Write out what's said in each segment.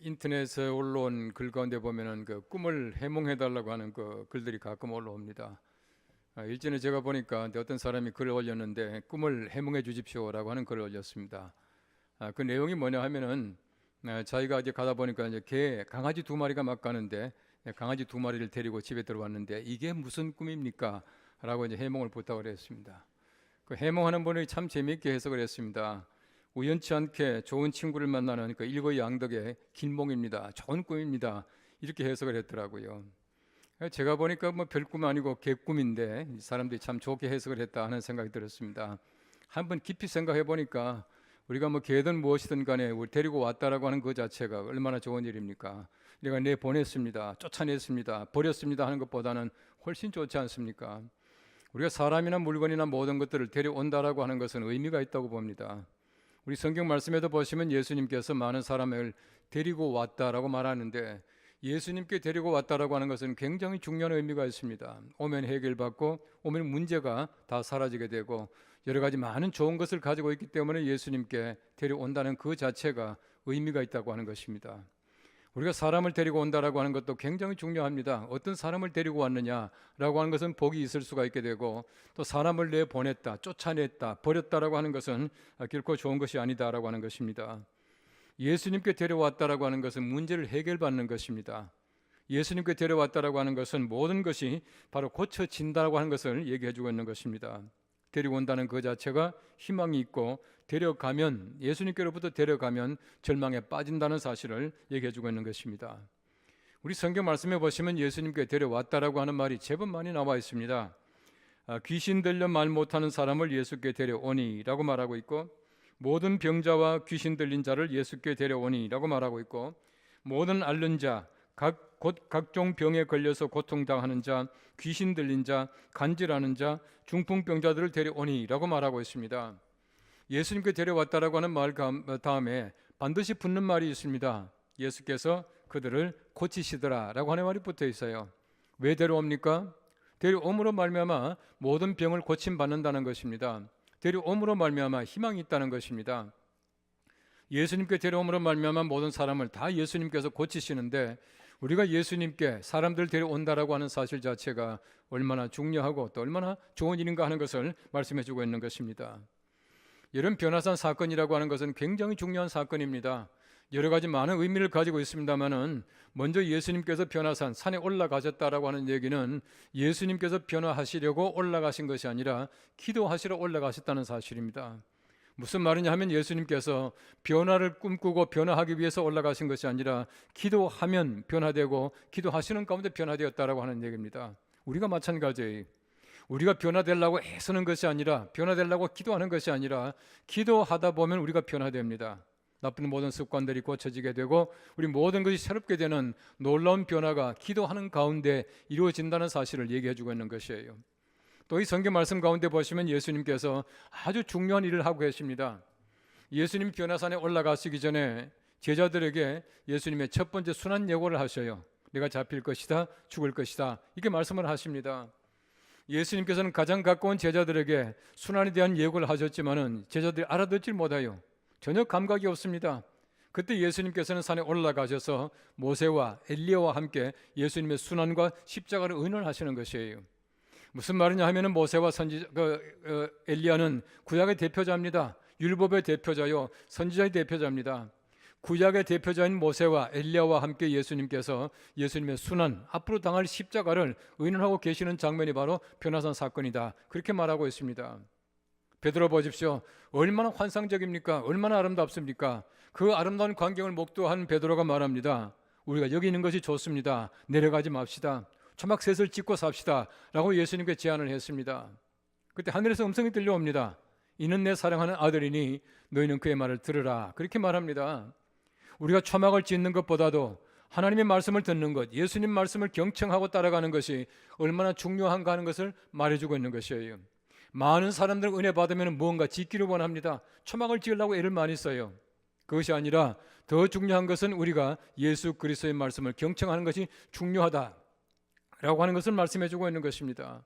인터넷에 올라온 글 가운데 보면은 그 꿈을 해몽해달라고 하는 그 글들이 가끔 올라옵니다. 일전에 제가 보니까 어떤 사람이 글을 올렸는데 꿈을 해몽해 주십시오라고 하는 글을 올렸습니다. 그 내용이 뭐냐 하면은 자기가 이제 가다 보니까 이제 강아지 두 마리가 막 가는데 강아지 두 마리를 데리고 집에 들어왔는데 이게 무슨 꿈입니까? 라고 이제 해몽을 부탁을 했습니다. 그 해몽하는 분이 참 재미있게 해석을 했습니다. 우연치 않게 좋은 친구를 만나는 그 일거양득의 길몽입니다. 좋은 꿈입니다. 이렇게 해석을 했더라고요. 제가 보니까 뭐 별꿈 아니고 개꿈인데 사람들이 참 좋게 해석을 했다 하는 생각이 들었습니다. 한번 깊이 생각해 보니까 우리가 뭐 개든 무엇이든 간에 우리 데리고 왔다라고 하는 그 자체가 얼마나 좋은 일입니까? 내가 내보냈습니다, 쫓아냈습니다, 버렸습니다 하는 것보다는 훨씬 좋지 않습니까? 우리가 사람이나 물건이나 모든 것들을 데려온다라고 하는 것은 의미가 있다고 봅니다. 우리 성경 말씀에도 보시면 예수님께서 많은 사람을 데리고 왔다라고 말하는데 예수님께 데리고 왔다라고 하는 것은 굉장히 중요한 의미가 있습니다. 오면 해결받고 오면 문제가 다 사라지게 되고 여러 가지 많은 좋은 것을 가지고 있기 때문에 예수님께 데려온다는 그 자체가 의미가 있다고 하는 것입니다. 우리가 사람을 데리고 온다라고 하는 것도 굉장히 중요합니다. 어떤 사람을 데리고 왔느냐라고 하는 것은 복이 있을 수가 있게 되고 또 사람을 내보냈다, 쫓아냈다, 버렸다라고 하는 것은 결코 좋은 것이 아니다라고 하는 것입니다. 예수님께 데려왔다라고 하는 것은 문제를 해결받는 것입니다. 예수님께 데려왔다라고 하는 것은 모든 것이 바로 고쳐진다라고 하는 것을 얘기해 주고 있는 것입니다. 데리고 온다는 그 자체가 희망이 있고 데려가면 예수님께로부터 데려가면 절망에 빠진다는 사실을 얘기해 주고 있는 것입니다. 우리 성경 말씀에 보시면 예수님께 데려왔다라고 하는 말이 제법 많이 나와 있습니다. 귀신 들려 말 못하는 사람을 예수께 데려오니라고 말하고 있고 모든 병자와 귀신 들린 자를 예수께 데려오니라고 말하고 있고 모든 앓는 자, 곧 각종 병에 걸려서 고통당하는 자, 귀신 들린 자, 간질하는 자, 중풍병자들을 데려오니라고 말하고 있습니다. 예수님께 데려왔다라고 하는 말 다음에 반드시 붙는 말이 있습니다. 예수께서 그들을 고치시더라라고 하는 말이 붙어 있어요. 왜 데려옵니까? 데려옴으로 말미암아 모든 병을 고침받는다는 것입니다. 데려옴으로 말미암아 희망이 있다는 것입니다. 예수님께 데려옴으로 말미암아 모든 사람을 다 예수님께서 고치시는데 우리가 예수님께 사람들 데려온다라고 하는 사실 자체가 얼마나 중요하고 또 얼마나 좋은 일인가 하는 것을 말씀해 주고 있는 것입니다. 이런 변화산 사건이라고 하는 것은 굉장히 중요한 사건입니다. 여러 가지 많은 의미를 가지고 있습니다만은 먼저 예수님께서 변화산 산에 올라가셨다라고 하는 얘기는 예수님께서 변화하시려고 올라가신 것이 아니라 기도하시러 올라가셨다는 사실입니다. 무슨 말이냐 하면 예수님께서 변화를 꿈꾸고 변화하기 위해서 올라가신 것이 아니라 기도하면 변화되고 기도하시는 가운데 변화되었다라고 하는 얘기입니다. 우리가 마찬가지예요. 우리가 변화되려고 애쓰는 것이 아니라 변화되려고 기도하는 것이 아니라 기도하다 보면 우리가 변화됩니다. 나쁜 모든 습관들이 고쳐지게 되고 우리 모든 것이 새롭게 되는 놀라운 변화가 기도하는 가운데 이루어진다는 사실을 얘기해 주고 있는 것이에요. 또 이 성경 말씀 가운데 보시면 예수님께서 아주 중요한 일을 하고 계십니다. 예수님 변화산에 올라가시기 전에 제자들에게 예수님의 첫 번째 순환 예고를 하셔요. 내가 잡힐 것이다, 죽을 것이다, 이렇게 말씀을 하십니다. 예수님께서는 가장 가까운 제자들에게 순환에 대한 예고를 하셨지만은 제자들이 알아듣질 못해요. 전혀 감각이 없습니다. 그때 예수님께서는 산에 올라가셔서 모세와 엘리야와 함께 예수님의 순환과 십자가를 의논하시는 것이에요. 무슨 말이냐 하면은 모세와 엘리야는 구약의 대표자입니다. 율법의 대표자요, 선지자의 대표자입니다. 구약의 대표자인 모세와 엘리야와 함께 예수님께서 예수님의 순환, 앞으로 당할 십자가를 의논하고 계시는 장면이 바로 변화산 사건이다, 그렇게 말하고 있습니다. 베드로 보십시오. 얼마나 환상적입니까? 얼마나 아름답습니까? 그 아름다운 광경을 목도한 베드로가 말합니다. 우리가 여기 있는 것이 좋습니다. 내려가지 맙시다. 초막셋을 짓고 삽시다 라고 예수님께 제안을 했습니다. 그때 하늘에서 음성이 들려옵니다. 이는 내 사랑하는 아들이니 너희는 그의 말을 들으라, 그렇게 말합니다. 우리가 초막을 짓는 것보다도 하나님의 말씀을 듣는 것, 예수님 말씀을 경청하고 따라가는 것이 얼마나 중요한가 하는 것을 말해주고 있는 것이에요. 많은 사람들 은혜 받으면 무언가 짓기를 원합니다. 초막을 지으려고 애를 많이 써요. 그것이 아니라 더 중요한 것은 우리가 예수 그리스도의 말씀을 경청하는 것이 중요하다라고 하는 것을 말씀해 주고 있는 것입니다.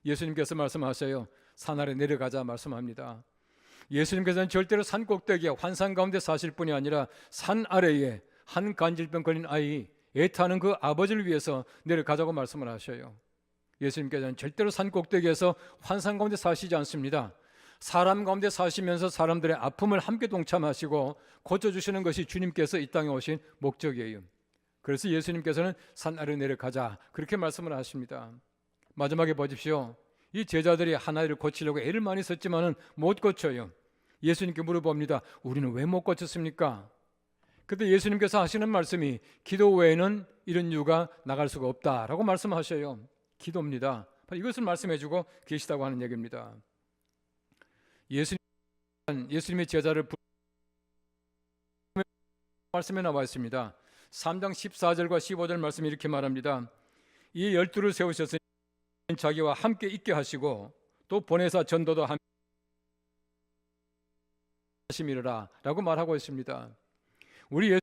예수님께서 말씀하세요. 산 아래 내려가자 말씀합니다. 예수님께서는 절대로 산 꼭대기에 환상 가운데 사실 뿐이 아니라 산 아래에 한 간질병 걸린 아이 애타는 그 아버지를 위해서 내려가자고 말씀을 하셔요. 예수님께서는 절대로 산 꼭대기에서 환상 가운데 사시지 않습니다. 사람 가운데 사시면서 사람들의 아픔을 함께 동참하시고 고쳐주시는 것이 주님께서 이 땅에 오신 목적이에요. 그래서 예수님께서는 산 아래로 내려가자 그렇게 말씀을 하십니다. 마지막에 보십시오. 이 제자들이 하나를 고치려고 애를 많이 썼지만은 못 고쳐요. 예수님께 물어봅니다. 우리는 왜 못 고쳤습니까? 그때 예수님께서 하시는 말씀이 기도 외에는 이런 이유가 나갈 수가 없다라고 말씀하셔요. 기도입니다. 이것을 말씀해주고 계시다고 하는 얘기입니다. 예수님의 제자를 말씀에 나와 있습니다. 3장 14절과 15절 말씀이 이렇게 말합니다. 이 12를 세우셨으니 자기와 함께 있게 하시고 또 보내사 전도도 하심이라 라고 말하고 있습니다. 우리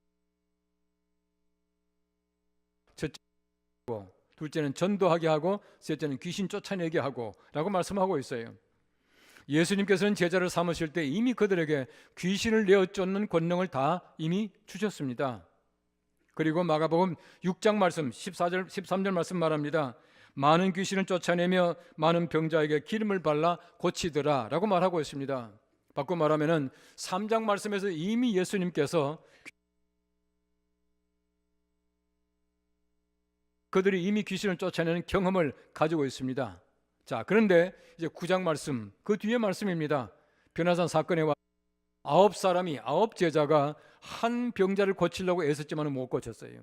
첫째고 둘째는 전도하게 하고 셋째는 귀신 쫓아내게 하고 라고 말씀하고 있어요. 예수님께서는 제자를 삼으실 때 이미 그들에게 귀신을 내어 쫓는 권능을 다 이미 주셨습니다. 그리고 마가복음 6장 말씀 14절 13절 말씀 말합니다. 많은 귀신을 쫓아내며 많은 병자에게 기름을 발라 고치더라 라고 말하고 있습니다. 바꿔 말하면은 3장 말씀에서 이미 예수님께서 그들이 이미 귀신을 쫓아내는 경험을 가지고 있습니다. 자, 그런데 이제 9장 말씀, 그 뒤에 말씀입니다. 변화산 사건에 와 9사람이 9제자가 한 병자를 고치려고 애썼지만은 못 고쳤어요.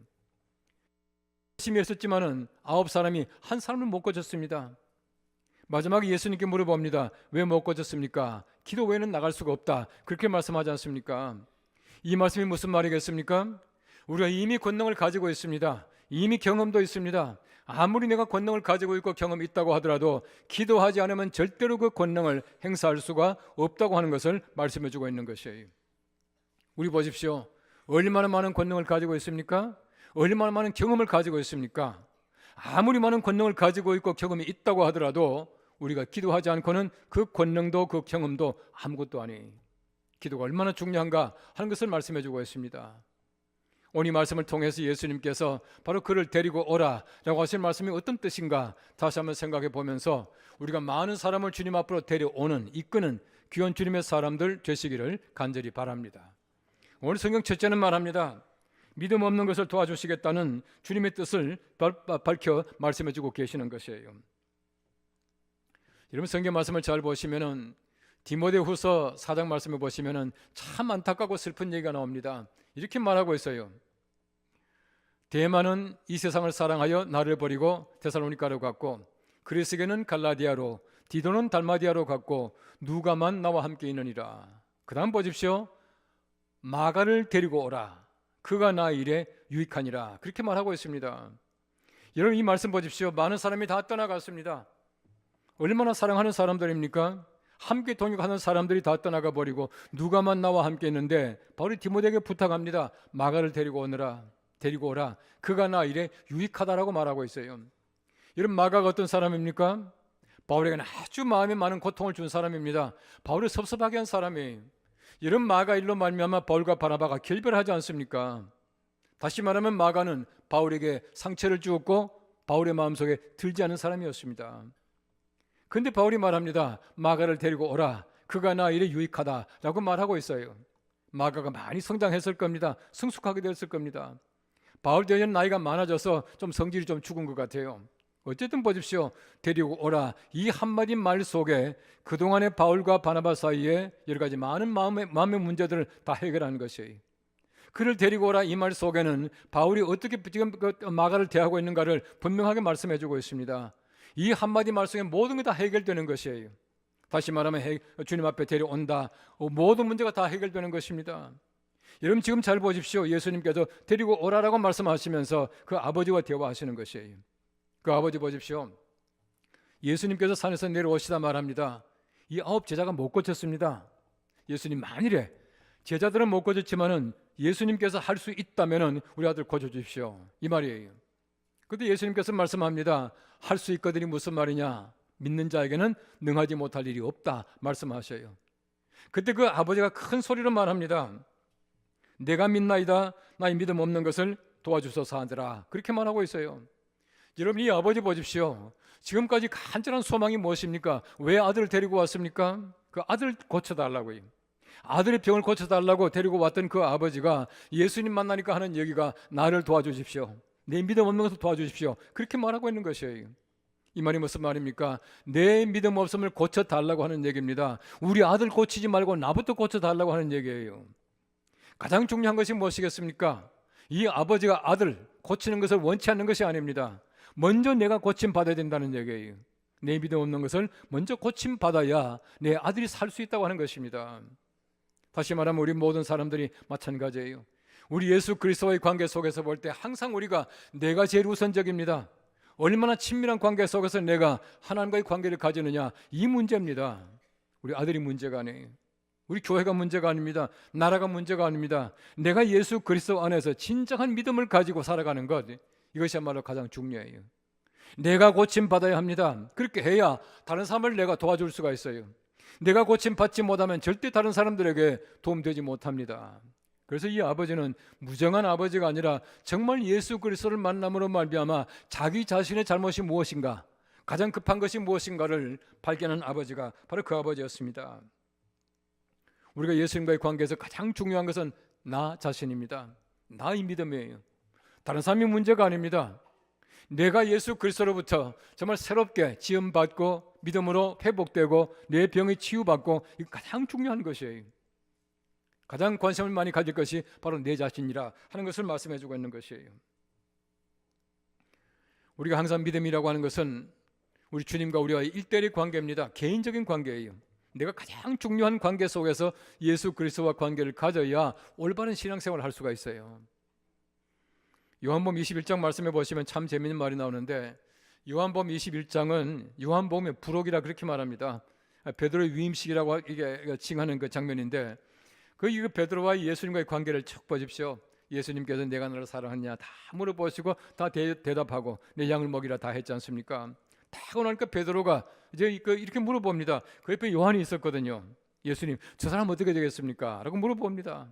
열심히 했었지만은 9사람이 한 사람을 못 고쳤습니다. 마지막에 예수님께 물어봅니다. 왜 못 고쳤습니까? 기도 외에는 나갈 수가 없다. 그렇게 말씀하지 않습니까? 이 말씀이 무슨 말이겠습니까? 우리가 이미 권능을 가지고 있습니다. 이미 경험도 있습니다. 아무리 내가 권능을 가지고 있고 경험이 있다고 하더라도 기도하지 않으면 절대로 그 권능을 행사할 수가 없다고 하는 것을 말씀해 주고 있는 것이에요. 우리 보십시오. 얼마나 많은 권능을 가지고 있습니까? 얼마나 많은 경험을 가지고 있습니까? 아무리 많은 권능을 가지고 있고 경험이 있다고 하더라도 우리가 기도하지 않고는 그 권능도 그 경험도 아무것도 아니. 기도가 얼마나 중요한가 하는 것을 말씀해 주고 있습니다. 오늘 이 말씀을 통해서 예수님께서 바로 그를 데리고 오라 라고 하신 말씀이 어떤 뜻인가 다시 한번 생각해 보면서 우리가 많은 사람을 주님 앞으로 데려오는 이끄는 귀한 주님의 사람들 되시기를 간절히 바랍니다. 오늘 성경 첫째는 말합니다. 믿음 없는 것을 도와주시겠다는 주님의 뜻을 밝혀 말씀해 주고 계시는 것이에요. 여러분 성경 말씀을 잘 보시면은 디모데후서 4장 말씀을 보시면은 참 안타깝고 슬픈 얘기가 나옵니다. 이렇게 말하고 있어요. 데마는 이 세상을 사랑하여 나를 버리고 데살로니가로 갔고 그리스게는 갈라디아로 디도는 달마디아로 갔고 누가만 나와 함께 있느니라. 그 다음 보십시오. 마가를 데리고 오라. 그가 나 일에 유익하니라. 그렇게 말하고 있습니다. 여러분 이 말씀 보십시오. 많은 사람이 다 떠나갔습니다. 얼마나 사랑하는 사람들입니까? 함께 동역하는 사람들이 다 떠나가 버리고 누가만 나와 함께 있는데 바울이 디모데에게 부탁합니다. 마가를 데리고 오라. 그가 나 일에 유익하다라고 말하고 있어요. 여러분 마가가 어떤 사람입니까? 바울에게는 아주 마음에 많은 고통을 준 사람입니다. 바울을 섭섭하게 한 사람이. 이런 마가 일로 말미암아 바울과 바나바가 결별하지 않습니까? 다시 말하면 마가는 바울에게 상처를 주었고 바울의 마음속에 들지 않은 사람이었습니다. 그런데 바울이 말합니다. 마가를 데리고 오라. 그가 나 일에 유익하다라고 말하고 있어요. 마가가 많이 성장했을 겁니다. 성숙하게 됐을 겁니다. 바울 대전 나이가 많아져서 좀 성질이 좀 죽은 것 같아요. 어쨌든 보십시오. 데리고 오라. 이 한마디 말 속에 그동안의 바울과 바나바 사이에 여러 가지 많은 마음의 문제들을 다 해결하는 것이에요. 그를 데리고 오라 이 말 속에는 바울이 어떻게 지금 마가를 대하고 있는가를 분명하게 말씀해 주고 있습니다. 이 한마디 말 속에 모든 게 다 해결되는 것이에요. 다시 말하면 주님 앞에 데려온다. 모든 문제가 다 해결되는 것입니다. 여러분 지금 잘 보십시오. 예수님께서 데리고 오라라고 말씀하시면서 그 아버지와 대화하시는 것이에요. 그 아버지 보십시오. 예수님께서 산에서 내려오시다 말합니다. 이 9 제자가 못 고쳤습니다. 예수님 만일에 제자들은 못 고쳤지만은 예수님께서 할 수 있다면은 우리 아들 고쳐주십시오. 이 말이에요. 그때 예수님께서 말씀합니다. 할 수 있거든이 무슨 말이냐? 믿는 자에게는 능하지 못할 일이 없다 말씀하셔요. 그때 그 아버지가 큰 소리로 말합니다. 내가 믿나이다. 나의 믿음 없는 것을 도와주소서 하더라. 그렇게 말하고 있어요. 여러분, 이 아버지 보십시오. 지금까지 간절한 소망이 무엇입니까? 왜 아들을 데리고 왔습니까? 그 아들 고쳐달라고요. 아들의 병을 고쳐달라고 데리고 왔던 그 아버지가 예수님 만나니까 하는 얘기가 나를 도와주십시오. 내 믿음 없는 것을 도와주십시오. 그렇게 말하고 있는 것이에요. 이 말이 무슨 말입니까? 내 믿음 없음을 고쳐달라고 하는 얘기입니다. 우리 아들 고치지 말고 나부터 고쳐달라고 하는 얘기예요. 가장 중요한 것이 무엇이겠습니까? 이 아버지가 아들 고치는 것을 원치 않는 것이 아닙니다. 먼저 내가 고침받아야 된다는 얘기예요. 내 믿음 없는 것을 먼저 고침받아야 내 아들이 살 수 있다고 하는 것입니다. 다시 말하면 우리 모든 사람들이 마찬가지예요. 우리 예수 그리스도와의 관계 속에서 볼 때 항상 우리가 내가 제일 우선적입니다. 얼마나 친밀한 관계 속에서 내가 하나님과의 관계를 가지느냐, 이 문제입니다. 우리 아들이 문제가 아니에요. 우리 교회가 문제가 아닙니다. 나라가 문제가 아닙니다. 내가 예수 그리스도 안에서 진정한 믿음을 가지고 살아가는 것, 이것이야말로 가장 중요해요. 내가 고침받아야 합니다. 그렇게 해야 다른 사람을 내가 도와줄 수가 있어요. 내가 고침받지 못하면 절대 다른 사람들에게 도움되지 못합니다. 그래서 이 아버지는 무정한 아버지가 아니라 정말 예수 그리스도를 만남으로 말미암아 자기 자신의 잘못이 무엇인가, 가장 급한 것이 무엇인가를 발견한 아버지가 바로 그 아버지였습니다. 우리가 예수님과의 관계에서 가장 중요한 것은 나 자신입니다. 나의 믿음이에요. 다른 사람이 문제가 아닙니다. 내가 예수 그리스도로부터 정말 새롭게 지음받고 믿음으로 회복되고 내 병이 치유받고, 이거 가장 중요한 것이에요. 가장 관심을 많이 가질 것이 바로 내 자신이라 하는 것을 말씀해 주고 있는 것이에요. 우리가 항상 믿음이라고 하는 것은 우리 주님과 우리와의 일대일 관계입니다. 개인적인 관계예요. 내가 가장 중요한 관계 속에서 예수 그리스도와 관계를 가져야 올바른 신앙생활을 할 수가 있어요. 요한복음 21장 말씀해 보시면 참 재미있는 말이 나오는데, 요한복음 21장은 요한복음의 부록이라 그렇게 말합니다. 베드로의 위임식이라고 이게 칭하는 그 장면인데, 그 베드로와 예수님과의 관계를 쭉 보십시오. 예수님께서 내가 너를 사랑하느냐 다 물어보시고 다 대답하고 내 양을 먹이라 다 했지 않습니까? 다 하고 나니까 베드로가 이제 이렇게 물어봅니다. 그 옆에 요한이 있었거든요. 예수님, 저 사람 어떻게 되겠습니까? 라고 물어봅니다.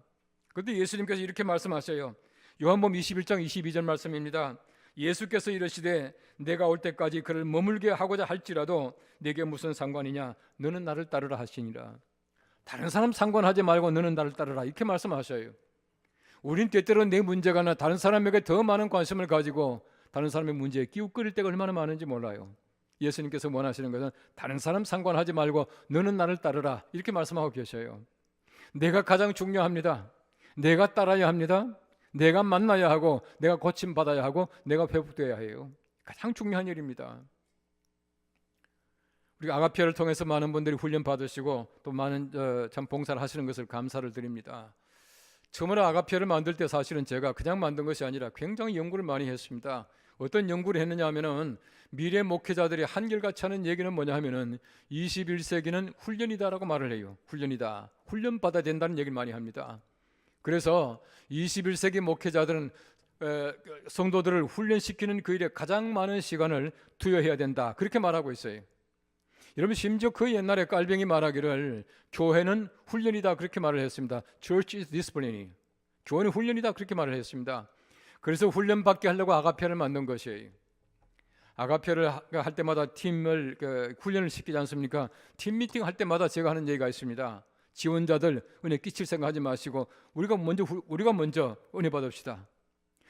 그런데 예수님께서 이렇게 말씀하셔요. 요한복음 21장 22절 말씀입니다. 예수께서 이르시되 내가 올 때까지 그를 머물게 하고자 할지라도 내게 무슨 상관이냐, 너는 나를 따르라 하시니라. 다른 사람 상관하지 말고 너는 나를 따르라, 이렇게 말씀하셔요. 우린 때때로 내 문제가 다른 사람에게 더 많은 관심을 가지고 다른 사람의 문제에 끼우끌릴 때가 얼마나 많은지 몰라요. 예수님께서 원하시는 것은 다른 사람 상관하지 말고 너는 나를 따르라, 이렇게 말씀하고 계셔요. 내가 가장 중요합니다. 내가 따라야 합니다. 내가 만나야 하고 내가 고침받아야 하고 내가 회복되어야 해요. 가장 중요한 일입니다. 우리가 아가페아를 통해서 많은 분들이 훈련 받으시고 또 많은 참 봉사를 하시는 것을 감사를 드립니다. 처음으로 아가페아를 만들 때 사실은 제가 그냥 만든 것이 아니라 굉장히 연구를 많이 했습니다. 어떤 연구를 했느냐 하면은 미래 목회자들이 한결같이 하는 얘기는 뭐냐 하면은 21세기는 훈련이다라고 말을 해요. 훈련이다. 훈련 받아야 된다는 얘기를 많이 합니다. 그래서 21세기 목회자들은 성도들을 훈련시키는 그 일에 가장 많은 시간을 투여해야 된다, 그렇게 말하고 있어요. 여러분, 심지어 그 옛날에 깔병이 말하기를 교회는 훈련이다, 그렇게 말을 했습니다. Church is discipline. 교회는 훈련이다, 그렇게 말을 했습니다. 그래서 훈련받게 하려고 아가페아를 만든 것이에요. 아가페아를 할 때마다 팀을 훈련을 시키지 않습니까? 팀 미팅 할 때마다 제가 하는 얘기가 있습니다. 지원자들 은혜 끼칠 생각하지 마시고 우리가 먼저 은혜 받읍시다.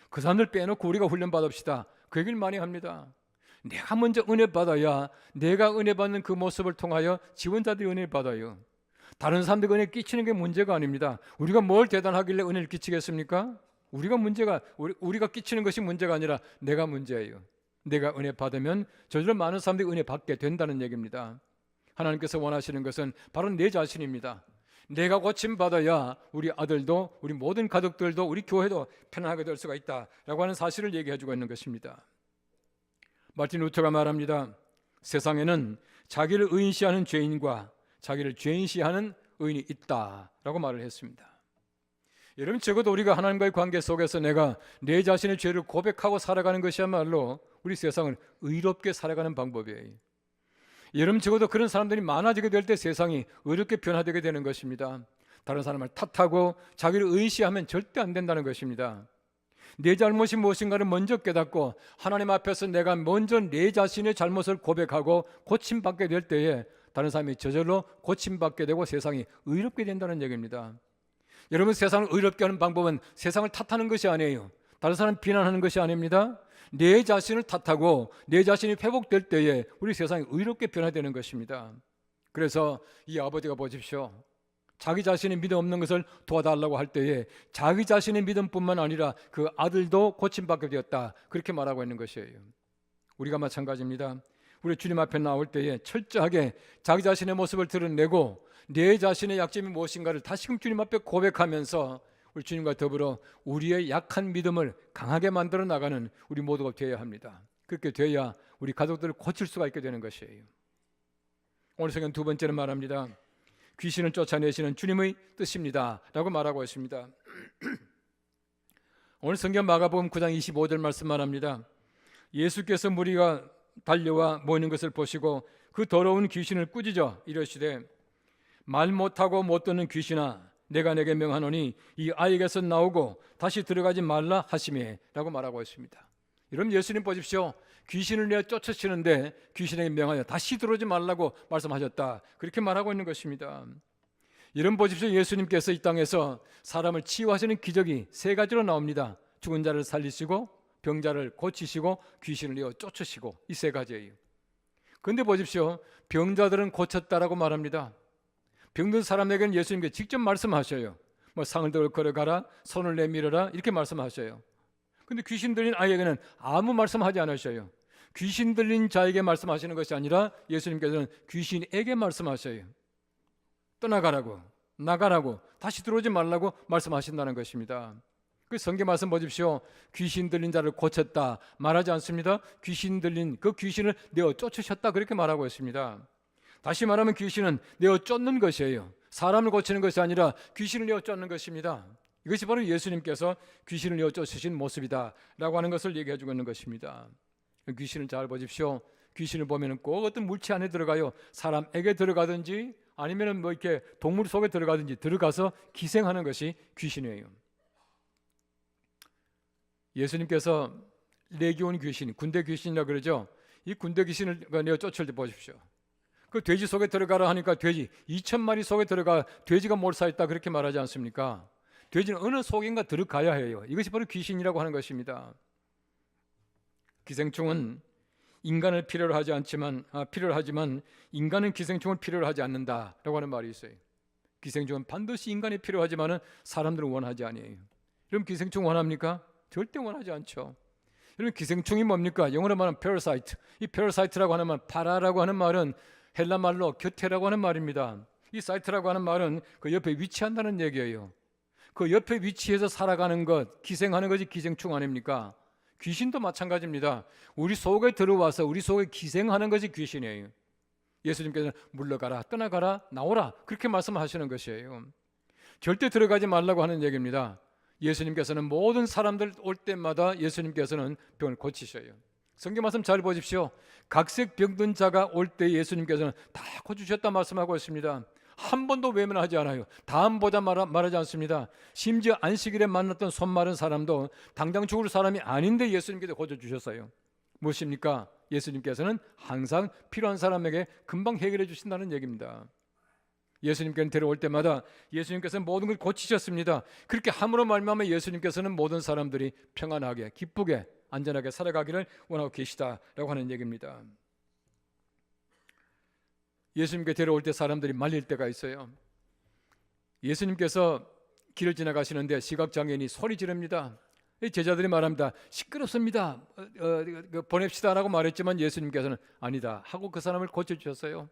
그 사람들 빼놓고 우리가 훈련 받읍시다. 그 얘기를 많이 합니다. 내가 먼저 은혜 받아야 내가 은혜 받는 그 모습을 통하여 지원자들이 은혜를 받아요. 다른 사람들이 은혜 끼치는 게 문제가 아닙니다. 우리가 뭘 대단하길래 은혜를 끼치겠습니까? 우리가 끼치는 것이 문제가 아니라 내가 문제예요. 내가 은혜 받으면 저절로 많은 사람들이 은혜 받게 된다는 얘기입니다. 하나님께서 원하시는 것은 바로 내 자신입니다. 내가 고침받아야 우리 아들도 우리 모든 가족들도 우리 교회도 편안하게 될 수가 있다라고 하는 사실을 얘기해주고 있는 것입니다. 마틴 루터가 말합니다. 세상에는 자기를 의인시하는 죄인과 자기를 죄인시하는 의인이 있다라고 말을 했습니다. 여러분, 적어도 우리가 하나님과의 관계 속에서 내가 내 자신의 죄를 고백하고 살아가는 것이야말로 우리 세상을 의롭게 살아가는 방법이에요. 여러분, 적어도 그런 사람들이 많아지게 될 때 세상이 의롭게 변화되게 되는 것입니다. 다른 사람을 탓하고 자기를 의시하면 절대 안 된다는 것입니다. 내 잘못이 무엇인가를 먼저 깨닫고 하나님 앞에서 내가 먼저 내 자신의 잘못을 고백하고 고침받게 될 때에 다른 사람이 저절로 고침받게 되고 세상이 의롭게 된다는 얘기입니다. 여러분, 세상을 의롭게 하는 방법은 세상을 탓하는 것이 아니에요. 다른 사람 비난하는 것이 아닙니다. 내 자신을 탓하고 내 자신이 회복될 때에 우리 세상이 의롭게 변화되는 것입니다. 그래서 이 아버지가 보십시오. 자기 자신의 믿음 없는 것을 도와달라고 할 때에 자기 자신의 믿음뿐만 아니라 그 아들도 고침받게 되었다, 그렇게 말하고 있는 것이에요. 우리가 마찬가지입니다. 우리 주님 앞에 나올 때에 철저하게 자기 자신의 모습을 드러내고 내 자신의 약점이 무엇인가를 다시금 주님 앞에 고백하면서 우리 주님과 더불어 우리의 약한 믿음을 강하게 만들어 나가는 우리 모두가 되어야 합니다. 그렇게 되어야 우리 가족들을 고칠 수가 있게 되는 것이에요. 오늘 성경 두 번째는 말합니다. 귀신을 쫓아내시는 주님의 뜻입니다 라고 말하고 있습니다. 오늘 성경 마가복음 9장 25절 말씀 말합니다. 예수께서 무리가 달려와 모이는 것을 보시고 그 더러운 귀신을 꾸짖어 이르시되 말 못하고 못 듣는 귀신아, 내가 내게 명하노니 이 아이에게서 나오고 다시 들어가지 말라 하시매 라고 말하고 있습니다. 여러분, 예수님 보십시오. 귀신을 내어 쫓으시는데 귀신에게 명하여 다시 들어오지 말라고 말씀하셨다, 그렇게 말하고 있는 것입니다. 여러분 보십시오. 예수님께서 이 땅에서 사람을 치유하시는 기적이 세 가지로 나옵니다. 죽은 자를 살리시고 병자를 고치시고 귀신을 내어 쫓으시고, 이 세 가지예요. 그런데 보십시오. 병자들은 고쳤다라고 말합니다. 병든 사람에게는 예수님께 직접 말씀하셔요. 뭐 상을 들고 걸어가라, 손을 내밀어라, 이렇게 말씀하셔요. 근데 귀신 들린 아이에게는 아무 말씀하지 않으셔요. 귀신 들린 자에게 말씀하시는 것이 아니라 예수님께서는 귀신에게 말씀하셔요. 떠나가라고, 나가라고, 다시 들어오지 말라고 말씀하신다는 것입니다. 그 성경 말씀 보십시오. 귀신 들린 자를 고쳤다 말하지 않습니다. 귀신 들린 그 귀신을 내어 쫓으셨다, 그렇게 말하고 있습니다. 다시 말하면 귀신은 내어 쫓는 것이에요. 사람을 고치는 것이 아니라 귀신을 내어 쫓는 것입니다. 이것이 바로 예수님께서 귀신을 내어 쫓으신 모습이다 라고 하는 것을 얘기해 주고 있는 것입니다. 귀신을 잘 보십시오. 귀신을 보면 꼭 어떤 물체 안에 들어가요. 사람에게 들어가든지 아니면 뭐 이렇게 동물 속에 들어가든지 들어가서 기생하는 것이 귀신이에요. 예수님께서 레기온 귀신, 군대 귀신이라고 그러죠. 이 군대 귀신을 내어 쫓을 때 보십시오. 그 돼지 속에 들어가라 하니까 돼지 2,000마리 속에 들어가 돼지가 몰사했다, 그렇게 말하지 않습니까? 돼지는 어느 속인가 들어가야 해요. 이것이 바로 귀신이라고 하는 것입니다. 기생충은 인간을 필요로 하지 않지만 필요로 하지만 인간은 기생충을 필요로 하지 않는다라고 하는 말이 있어요. 기생충은 반드시 인간이 필요하지만은 사람들은 원하지 않아요. 그럼 기생충 원합니까? 절대 원하지 않죠. 여러분, 기생충이 뭡니까? 영어로 말하면 parasite. 이 parasite라고 하는 말, 파라라고 하는 말은 헬라 말로 곁에라고 하는 말입니다. 이 사이트라고 하는 말은 그 옆에 위치한다는 얘기예요. 그 옆에 위치해서 살아가는 것, 기생하는 것이 기생충 아닙니까? 귀신도 마찬가지입니다. 우리 속에 들어와서 우리 속에 기생하는 것이 귀신이에요. 예수님께서는 물러가라, 떠나가라, 나오라, 그렇게 말씀하시는 것이에요. 절대 들어가지 말라고 하는 얘기입니다. 예수님께서는 모든 사람들 올 때마다 예수님께서는 병을 고치셔요. 성경 말씀 잘 보십시오. 각색 병든 자가 올 때 예수님께서는 다 고치셨다 말씀하고 있습니다. 한 번도 외면하지 않아요. 다음보다 말하지 않습니다. 심지어 안식일에 만났던 손 마른 사람도 당장 죽을 사람이 아닌데 예수님께서 고쳐주셨어요. 무엇입니까? 예수님께서는 항상 필요한 사람에게 금방 해결해 주신다는 얘기입니다. 예수님께는 데려올 때마다 예수님께서는 모든 걸 고치셨습니다. 그렇게 함으로 말미암아 예수님께서는 모든 사람들이 평안하게, 기쁘게, 안전하게 살아가기를 원하고 계시다라고 하는 얘기입니다. 예수님께 데려올 때 사람들이 말릴 때가 있어요. 예수님께서 길을 지나가시는데 시각장애인이 소리 지릅니다. 제자들이 말합니다. 시끄럽습니다. 보냅시다라고 말했지만 예수님께서는 아니다 하고 그 사람을 고쳐주셨어요.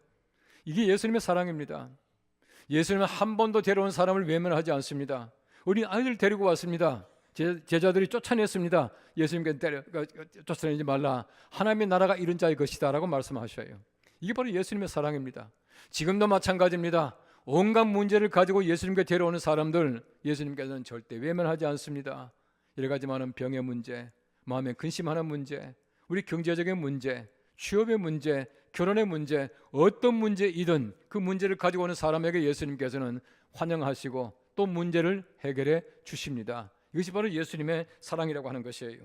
이게 예수님의 사랑입니다. 예수님은 한 번도 데려온 사람을 외면하지 않습니다. 우리 아이들 데리고 왔습니다. 제자들이 쫓아냈습니다. 예수님께 쫓아내지 말라. 하나님의 나라가 이런 자의 것이다 라고 말씀하셔요. 이게 바로 예수님의 사랑입니다. 지금도 마찬가지입니다. 온갖 문제를 가지고 예수님께 데려오는 사람들 예수님께서는 절대 외면하지 않습니다. 여러 가지 많은 병의 문제, 마음에 근심하는 문제, 우리 경제적인 문제, 취업의 문제, 결혼의 문제, 어떤 문제이든 그 문제를 가지고 오는 사람에게 예수님께서는 환영하시고 또 문제를 해결해 주십니다. 이것이 바로 예수님의 사랑이라고 하는 것이에요.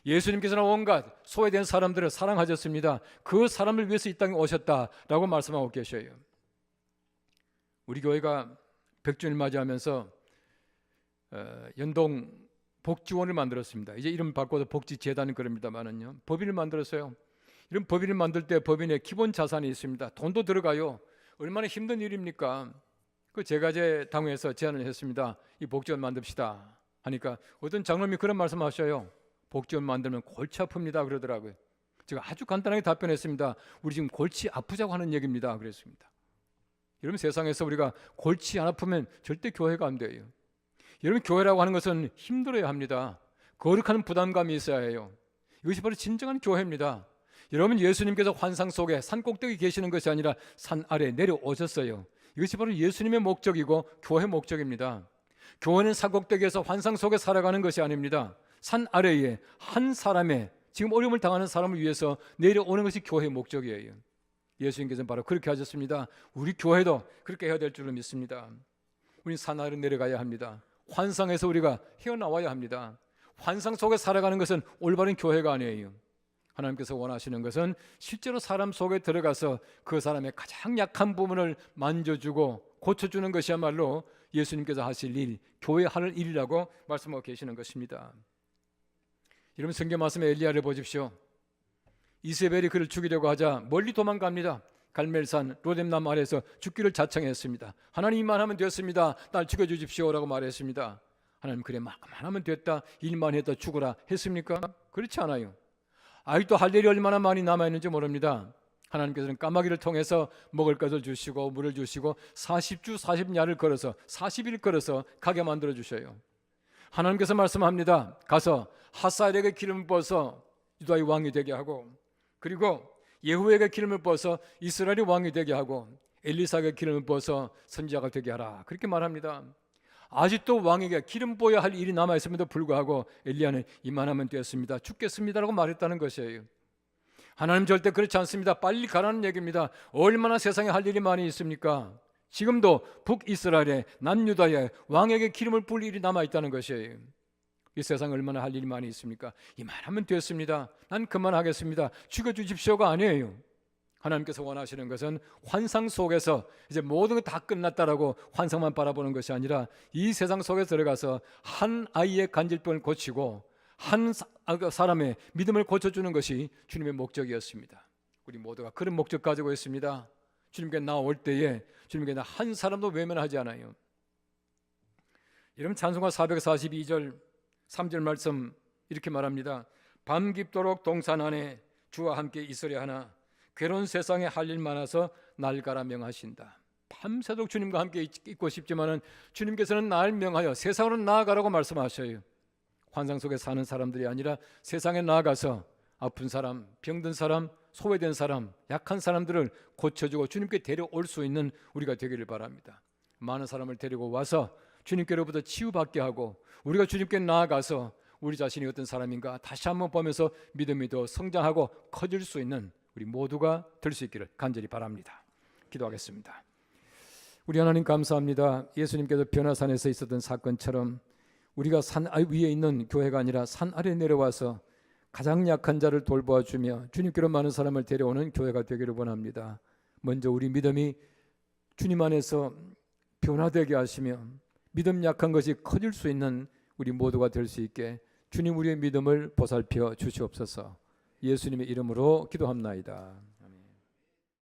예수님께서는 온갖 소외된 사람들을 사랑하셨습니다. 그 사람을 위해서 이 땅에 오셨다라고 말씀하고 계셔요. 우리 교회가 100주년을 맞이하면서 연동 복지원을 만들었습니다. 이제 이름 바꿔서 복지재단은 그럽니다만은요, 법인을 만들었어요. 이런 법인을 만들 때 법인의 기본 자산이 있습니다. 돈도 들어가요. 얼마나 힘든 일입니까? 제가 이제 당회에서 제안을 했습니다. 이 복지원 만듭시다 하니까 어떤 장로님이 그런 말씀하셔요. 복지원 만들면 골치 아픕니다 그러더라고요. 제가 아주 간단하게 답변했습니다. 우리 지금 골치 아프자고 하는 얘기입니다 그랬습니다. 여러분, 세상에서 우리가 골치 안 아프면 절대 교회가 안 돼요. 여러분, 교회라고 하는 것은 힘들어야 합니다. 거룩한 부담감이 있어야 해요. 이것이 바로 진정한 교회입니다. 여러분, 예수님께서 환상 속에 산 꼭대기 계시는 것이 아니라 산 아래에 내려오셨어요. 이것이 바로 예수님의 목적이고 교회의 목적입니다. 교회는 산 꼭대기에서 환상 속에 살아가는 것이 아닙니다. 산 아래에 한 사람의, 지금 어려움을 당하는 사람을 위해서 내려오는 것이 교회의 목적이에요. 예수님께서는 바로 그렇게 하셨습니다. 우리 교회도 그렇게 해야 될 줄로 믿습니다. 우리는 산 아래로 내려가야 합니다. 환상에서 우리가 헤어나와야 합니다. 환상 속에 살아가는 것은 올바른 교회가 아니에요. 하나님께서 원하시는 것은 실제로 사람 속에 들어가서 그 사람의 가장 약한 부분을 만져주고 고쳐주는 것이야말로 예수님께서 하실 일, 교회 할 일이라고 말씀하고 계시는 것입니다. 여러분, 성경 말씀에 엘리야를 보십시오. 이세벨이 그를 죽이려고 하자 멀리 도망갑니다. 갈멜산 로뎀나무 아래에서 죽기를 자청했습니다. 하나님, 이만 하면 됐습니다. 날 죽여주십시오라고 말했습니다. 하나님, 그래, 만 하면 됐다, 일만 했다, 죽어라 했습니까? 그렇지 않아요. 아직도 할 일이 얼마나 많이 남아있는지 모릅니다. 하나님께서는 까마귀를 통해서 먹을 것을 주시고 물을 주시고 40주 40야를 걸어서 40일 걸어서 가게 만들어 주셔요. 하나님께서 말씀합니다. 가서 하사엘에게 기름을 부어서 유다의 왕이 되게 하고, 그리고 예후에게 기름을 부어서 이스라엘의 왕이 되게 하고, 엘리사에게 기름을 부어서 선지자가 되게 하라, 그렇게 말합니다. 아직도 왕에게 기름 부어야 할 일이 남아있음에도 불구하고 엘리야는 이만하면 되었습니다, 죽겠습니다라고 말했다는 것이에요. 하나님 절대 그렇지 않습니다. 빨리 가라는 얘기입니다. 얼마나 세상에 할 일이 많이 있습니까? 지금도 북이스라엘의 남유다의 왕에게 기름을 부을 일이 남아있다는 것이에요. 이 세상에 얼마나 할 일이 많이 있습니까? 이만하면 됐습니다, 난 그만하겠습니다, 죽여주십시오가 아니에요. 하나님께서 원하시는 것은 환상 속에서 이제 모든 것 다 끝났다라고 환상만 바라보는 것이 아니라 이 세상 속에 들어가서 한 아이의 간질병을 고치고 한 사람의 믿음을 고쳐주는 것이 주님의 목적이었습니다. 우리 모두가 그런 목적 가지고 있습니다. 주님께 나올 때에 주님께 나 한 사람도 외면하지 않아요. 여러분, 찬송가 442절 3절 말씀 이렇게 말합니다. 밤 깊도록 동산 안에 주와 함께 있으려 하나 괴로운 세상에 할 일 많아서 날 가라 명하신다. 밤새도록 주님과 함께 있고 싶지만은 주님께서는 날 명하여 세상으로 나아가라고 말씀하셔요. 환상 속에 사는 사람들이 아니라 세상에 나아가서 아픈 사람, 병든 사람, 소외된 사람, 약한 사람들을 고쳐주고 주님께 데려올 수 있는 우리가 되기를 바랍니다. 많은 사람을 데리고 와서 주님께로부터 치유받게 하고 우리가 주님께 나아가서 우리 자신이 어떤 사람인가 다시 한번 보면서 믿음이 더 성장하고 커질 수 있는 우리 모두가 될 수 있기를 간절히 바랍니다. 기도하겠습니다. 우리 하나님 감사합니다. 예수님께서 변화산에서 있었던 사건처럼 우리가 산 위에 있는 교회가 아니라 산 아래에 내려와서 가장 약한 자를 돌보아주며 주님께로 많은 사람을 데려오는 교회가 되기를 원합니다. 먼저 우리 믿음이 주님 안에서 변화되게 하시며 믿음 약한 것이 커질 수 있는 우리 모두가 될 수 있게 주님, 우리의 믿음을 보살펴 주시옵소서. 예수님의 이름으로 기도합나이다.